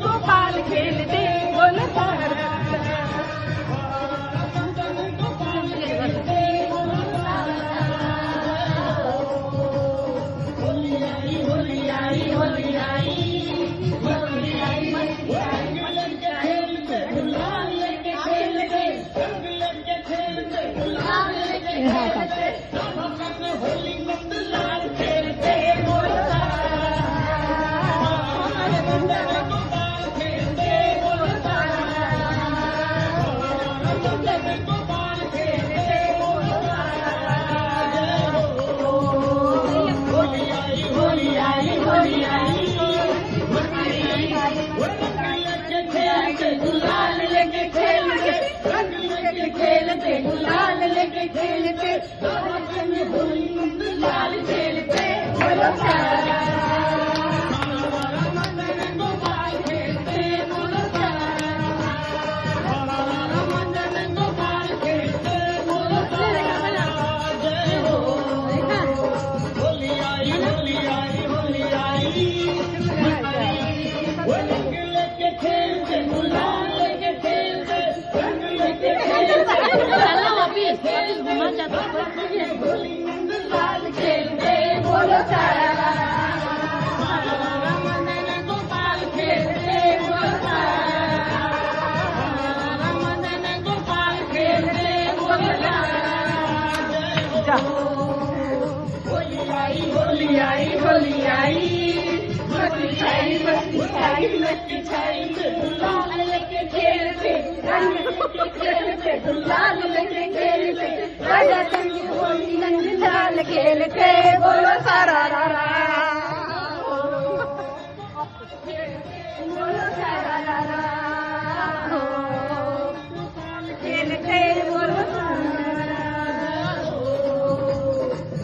गोपाल खेलते बोल सारा खेलते गुलाल लेके खेलते गुलाल खेलते बोलो सारा गोपाल खेलते बोलो सारा गोपाल खेलते बोलो सारा होली आई होली आई होली आई लेके खेलते गुलाल लेके खेलते घुमा जाता खेलते बोलो सारा गोपाल खेलते बोलो सारा गोपाल खेलते बोलो सारा होली आई होली आई होली आई मस्ती छाई मस्ती छाई मस्ती छाई गुलाल लेके खेलते रंग लेके खेलते गुलाल लेके खेलते राजा संग होली रंग लाल खेलते